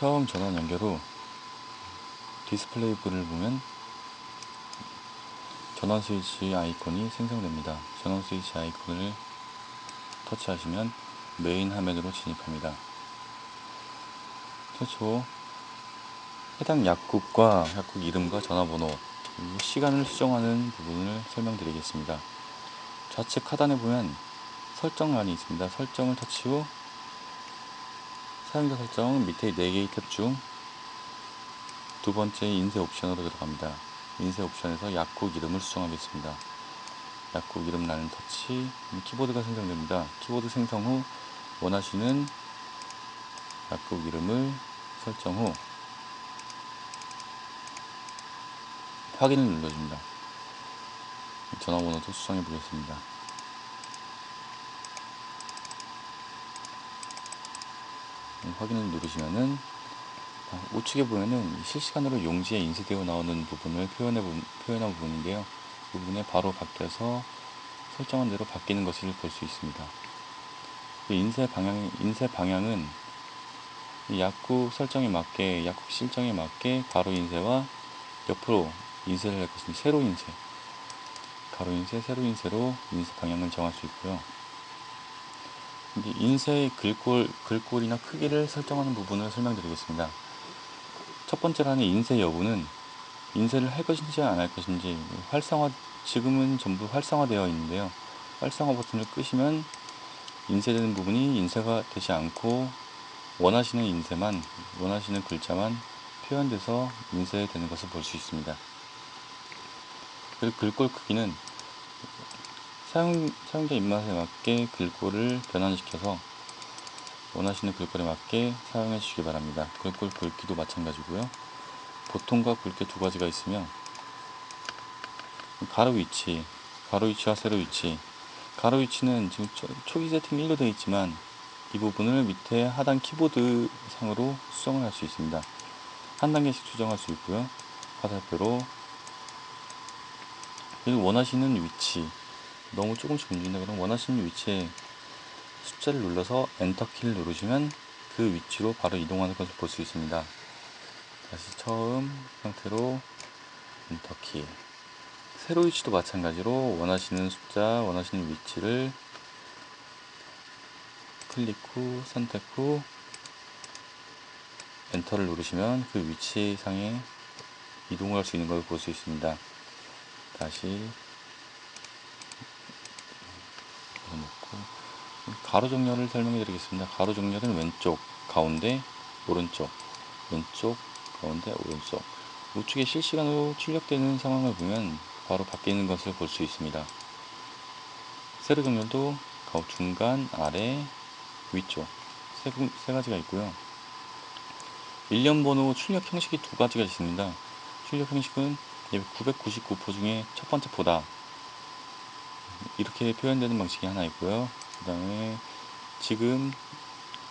처음 전원 연결 후 디스플레이 불을 보면 전원 스위치 아이콘이 생성됩니다. 전원 스위치 아이콘을 터치하시면 메인 화면으로 진입합니다. 최초 해당 약국과 약국 이름과 전화번호, 그리고 시간을 수정하는 부분을 설명드리겠습니다. 좌측 하단에 보면 설정란이 있습니다. 설정을 터치 후 사용자 설정 밑에 4개의 탭 중 두 번째 인쇄 옵션으로 들어갑니다. 인쇄 옵션에서 약국 이름을 수정하겠습니다. 약국 이름 란을 터치, 키보드가 생성됩니다. 키보드 생성 후 원하시는 약국 이름을 설정 후 확인을 눌러줍니다. 전화번호도 수정해 보겠습니다. 확인을 누르시면은 우측에 보면은 실시간으로 용지에 인쇄되어 나오는 부분을 표현한 부분인데요. 이 부분에 바로 바뀌어서 설정한 대로 바뀌는 것을 볼 수 있습니다. 인쇄 방향은 약국 설정에 맞게, 약국 실정에 맞게 가로 인쇄와 옆으로 인쇄를 할 것입니다. 세로 인쇄, 가로 인쇄, 세로 인쇄로 인쇄 방향을 정할 수 있고요. 인쇄의 글꼴이나 크기를 설정하는 부분을 설명드리겠습니다. 첫 번째 란의 인쇄 여부는 인쇄를 할 것인지 안 할 것인지, 지금은 전부 활성화되어 있는데요. 활성화 버튼을 끄시면 인쇄되는 부분이 인쇄가 되지 않고 원하시는 글자만 표현돼서 인쇄되는 것을 볼 수 있습니다. 그리고 글꼴 크기는 사용자 입맛에 맞게 글꼴을 변환시켜서 원하시는 글꼴에 맞게 사용해 주시기 바랍니다. 글꼴 굵기도 마찬가지고요. 보통과 굵게 두 가지가 있으며 가로 위치와 세로 위치. 가로 위치는 지금 초기 세팅 1로 되어 있지만 이 부분을 밑에 하단 키보드 상으로 수정을 할 수 있습니다. 한 단계씩 수정할 수 있고요. 화살표로. 그리고 원하시는 위치, 너무 조금씩 움직인다 그러면 원하시는 위치에 숫자를 눌러서 엔터 키를 누르시면 그 위치로 바로 이동하는 것을 볼 수 있습니다. 다시 처음 상태로 엔터 키. 세로 위치도 마찬가지로 원하시는 숫자, 원하시는 위치를 클릭 후, 선택 후 엔터를 누르시면 그 위치상에 이동을 할 수 있는 걸 볼 수 있습니다. 다시 놓고 가로 정렬을 설명해 드리겠습니다. 가로 정렬은 왼쪽, 가운데, 오른쪽, 왼쪽, 가운데, 오른쪽. 우측에 실시간으로 출력되는 상황을 보면 바로 바뀌는 것을 볼 수 있습니다. 세로 정렬도 중간, 아래, 위쪽 세 가지가 있고요. 일련 번호 출력 형식이 두 가지가 있습니다. 출력 형식은 999포 중에 첫 번째 포다, 이렇게 표현되는 방식이 하나 있고요. 그 다음에 지금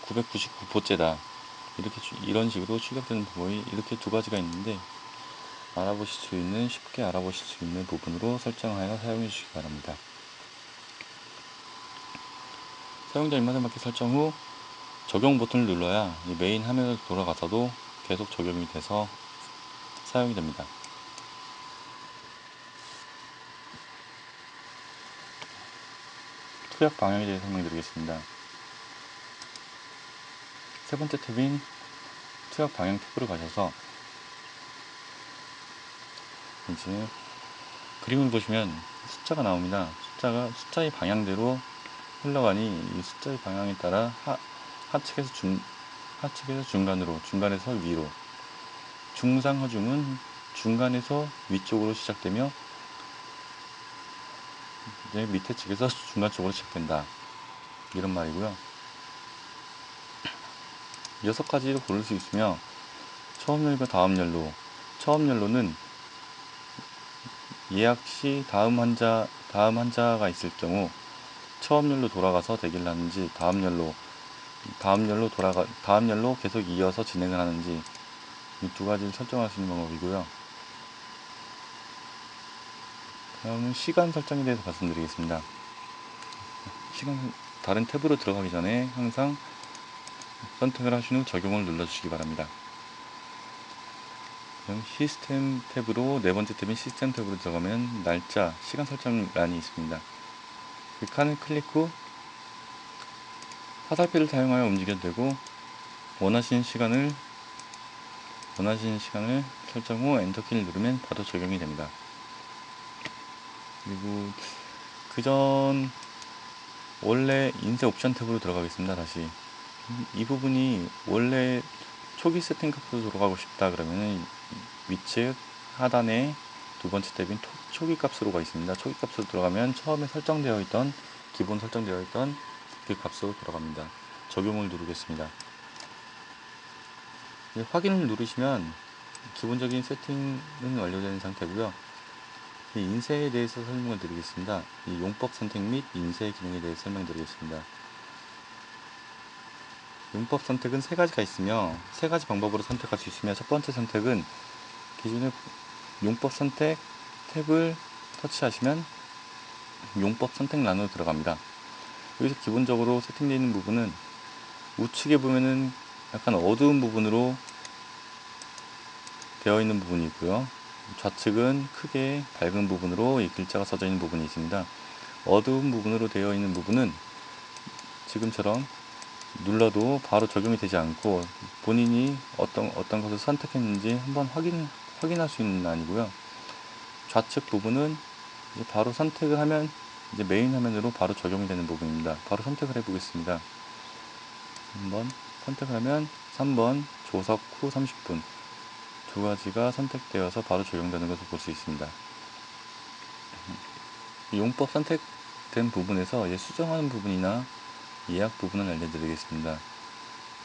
999포째다, 이런 식으로 출력되는 부분이 이렇게 두 가지가 있는데 쉽게 알아보실 수 있는 부분으로 설정하여 사용해 주시기 바랍니다. 사용자 입맛에 맞게 설정 후 적용 버튼을 눌러야 메인 화면으로 돌아가서도 계속 적용이 돼서 사용이 됩니다. 투약 방향에 대해 설명드리겠습니다. 세 번째 탭인 투약 방향 탭으로 가셔서 이제 그림을 보시면 숫자가 나옵니다. 숫자의 방향대로 흘러가니 이 숫자의 방향에 따라 하측에서 중간으로, 중간에서 위로, 중상하중은 중간에서 위쪽으로 시작되며 이제 밑에 측에서 중간 쪽으로 시작된다, 이런 말이고요. 6가지로 고를 수 있으며 처음 연료와 다음 연료. 처음 연료는 예약 시 다음 환자가 있을 경우 처음 연료 돌아가서 대기를 하는지, 다음 연료 계속 이어서 진행을 하는지, 이 두 가지를 설정할 수 있는 방법이고요. 다음은 시간 설정에 대해서 말씀드리겠습니다. 다른 탭으로 들어가기 전에 항상 선택을 하신 후 적용을 눌러주시기 바랍니다. 그럼 시스템 탭으로 네 번째 탭인 시스템 탭으로 들어가면 날짜, 시간 설정 란이 있습니다. 그 칸을 클릭 후 화살표를 사용하여 움직여도 되고 원하시는 시간을 설정 후 엔터키를 누르면 바로 적용이 됩니다. 그리고 그전 원래 인쇄 옵션 탭으로 들어가겠습니다. 다시 이 부분이 원래 초기 세팅 값으로 들어가고 싶다 그러면은 위측 하단에 두 번째 탭인 초기 값으로가 있습니다. 초기 값으로 들어가면 처음에 설정되어 있던 기본 설정되어 있던 그 값으로 들어갑니다. 적용을 누르겠습니다. 확인을 누르시면 기본적인 세팅은 완료된 상태고요. 인쇄에 대해서 설명을 드리겠습니다. 이 용법 선택 및 인쇄 기능에 대해서 설명드리겠습니다. 용법 선택은 세 가지가 있으며 세 가지 방법으로 선택할 수 있으며 첫 번째 선택은 기존의 용법 선택 탭을 터치하시면 용법 선택란으로 들어갑니다. 여기서 기본적으로 세팅되어 있는 부분은 우측에 보면은 약간 어두운 부분으로 되어 있는 부분이 있고요. 좌측은 크게 밝은 부분으로 이 글자가 써져 있는 부분이 있습니다. 어두운 부분으로 되어 있는 부분은 지금처럼 눌러도 바로 적용이 되지 않고 본인이 어떤 것을 선택했는지 한번 확인할 수 있는 란이고요. 좌측 부분은 이제 바로 선택을 하면 이제 메인 화면으로 바로 적용이 되는 부분입니다. 바로 선택을 해 보겠습니다. 한번 선택을 하면 3번 조석 후 30분 두 가지가 선택되어서 바로 적용되는 것을 볼 수 있습니다. 용법 선택된 부분에서 수정하는 부분이나 예약 부분을 알려드리겠습니다.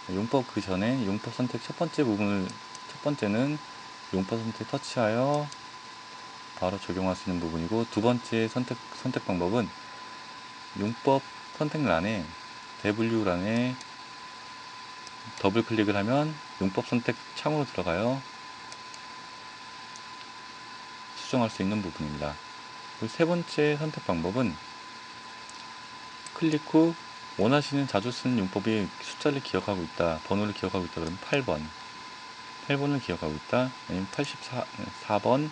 용법 그 전에 용법 선택 첫 번째는 용법 선택 터치하여 바로 적용할 수 있는 부분이고, 두 번째 선택 방법은 용법 선택란에 W란에 더블 클릭을 하면 용법 선택 창으로 들어가요 수정할 수 있는 부분입니다. 그리고 세 번째 선택 방법은 클릭 후 원하시는 자주 쓰는 용법이 숫자를 기억하고 있다, 번호를 기억하고 있다 그러면 8번을 기억하고 있다, 아니면 4번을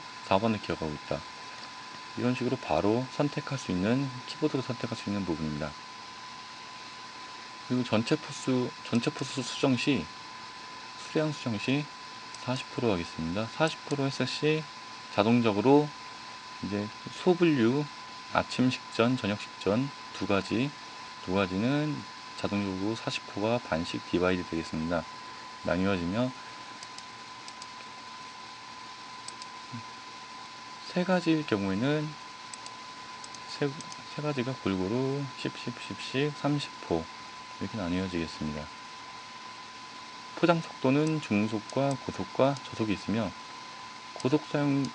기억하고 있다, 이런 식으로 바로 선택할 수 있는, 키보드로 선택할 수 있는 부분입니다. 그리고 전체 포수 수량 수정 시 40% 하겠습니다. 40% 했을 시 자동적으로 이제 소분류, 아침 식전, 저녁 식전 두 가지는 자동적으로 40%가 반씩 디바이드 되겠습니다. 나뉘어지며 세 가지일 경우에는 세 가지가 골고루 10씩 30% 이렇게 나뉘어지겠습니다. 포장 속도는 중속과 고속과 저속이 있으며, 고속 사용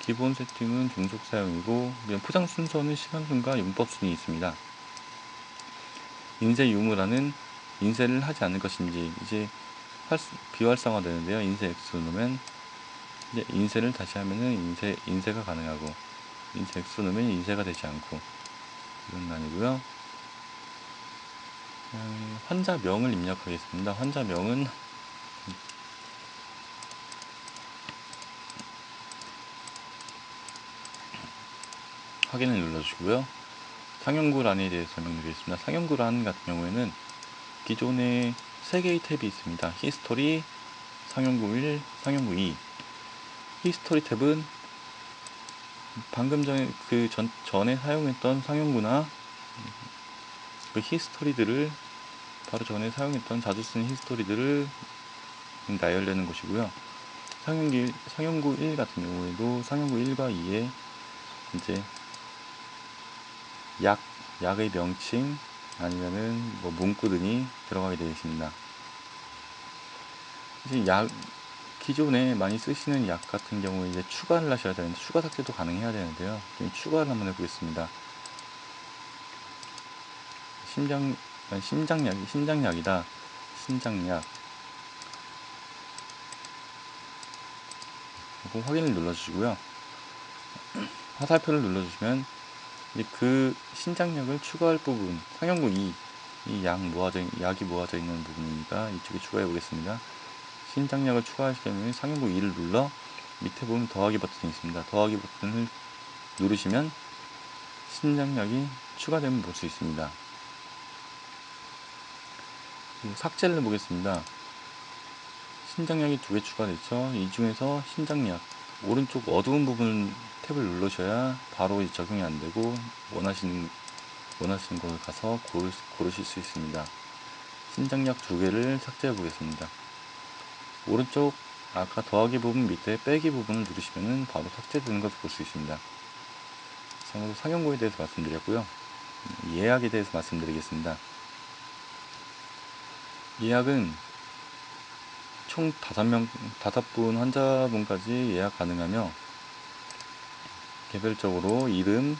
기본 세팅은 중속 사용이고, 포장 순서는 시간순과 용법 순이 있습니다. 인쇄 유무란은 인쇄를 하지 않을 것인지 이제 비활성화 되는데요. 인쇄 X 누르면 이제 인쇄를 다시 하면은 인쇄가 가능하고, 인쇄 X 누르면 인쇄가 되지 않고, 이런 란이고요. 환자명을 입력하겠습니다. 환자명은 확인을 눌러주고요. 상용구란에 대해서 설명드리겠습니다. 상용구란 같은 경우에는 기존에 3개의 탭이 있습니다. 히스토리, 상용구 1, 상용구 2. 히스토리 탭은 방금 전에 전에 사용했던 상용구나 그 히스토리들을, 바로 전에 사용했던 자주 쓰는 히스토리들을 나열되는 것이고요. 상용구 1 같은 경우에도 상용구 1과 2에 이제 약의 명칭 아니면은 문구 등이 들어가게 되어 있습니다. 이제 기존에 많이 쓰시는 약 같은 경우에 이제 추가를 하셔야 되는데, 추가 삭제도 가능해야 되는데요. 좀 추가를 한번 해보겠습니다. 신장약이다. 신장약. 확인을 눌러주시고요. 화살표를 눌러주시면 이제 그 신장약을 추가할 부분, 상용구 2, 약이 모아져 있는 부분이니까 이쪽에 추가해 보겠습니다. 신장약을 추가하시려면 상용구 2를 눌러 밑에 보면 더하기 버튼이 있습니다. 더하기 버튼을 누르시면 신장약이 추가되면 볼 수 있습니다. 삭제를 보겠습니다. 신장약이 2개 추가됐죠. 이 중에서 신장약 오른쪽 어두운 부분 탭을 누르셔야 바로 적용이 안되고 원하시는 곳에 가서 고르실 수 있습니다. 신장약 2개를 삭제해 보겠습니다. 오른쪽 아까 더하기 부분 밑에 빼기 부분을 누르시면 바로 삭제되는 것을 볼 수 있습니다. 이상으로 상용고에 대해서 말씀드렸고요. 예약에 대해서 말씀드리겠습니다. 예약은 총 5분 환자분까지 예약 가능하며 개별적으로 이름,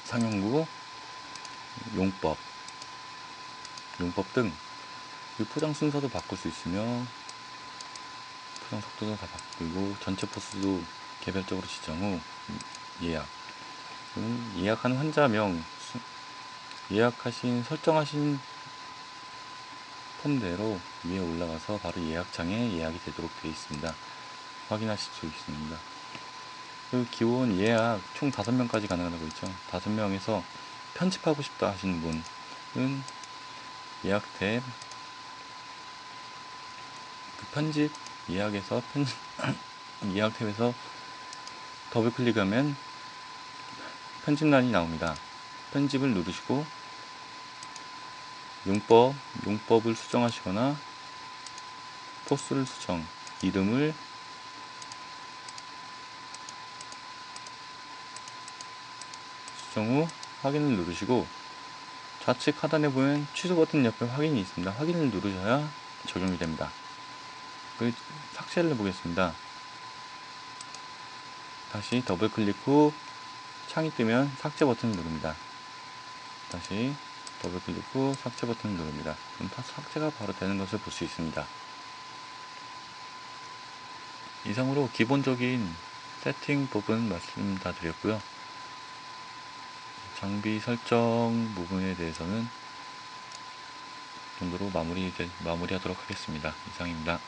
상용구, 용법 등 포장 순서도 바꿀 수 있으며 포장 속도도 다 바꾸고 전체 포스도 개별적으로 지정 후 예약. 예약한 환자명, 설정하신 폼대로 위에 올라가서 바로 예약창에 예약이 되도록 되어 있습니다. 확인하실 수 있습니다. 그리고 기본 예약 총 5명까지 가능하다고 했죠. 5명에서 편집하고 싶다 하시는 분은 예약 탭, 편집 예약에서 예약 탭에서 더블 클릭하면 편집란이 나옵니다. 편집을 누르시고 용법을 수정하시거나 포스를 이름을 수정 후 확인을 누르시고 좌측 하단에 보면 취소 버튼 옆에 확인이 있습니다. 확인을 누르셔야 적용이 됩니다. 삭제를 보겠습니다. 다시 더블 클릭 후 창이 뜨면 삭제 버튼을 누릅니다. 다시 더블 클릭 후 삭제 버튼을 누릅니다. 그럼 삭제가 바로 되는 것을 볼 수 있습니다. 이상으로 기본적인 세팅 부분 말씀 다 드렸고요. 장비 설정 부분에 대해서는 이 정도로 마무리하도록 하겠습니다. 이상입니다.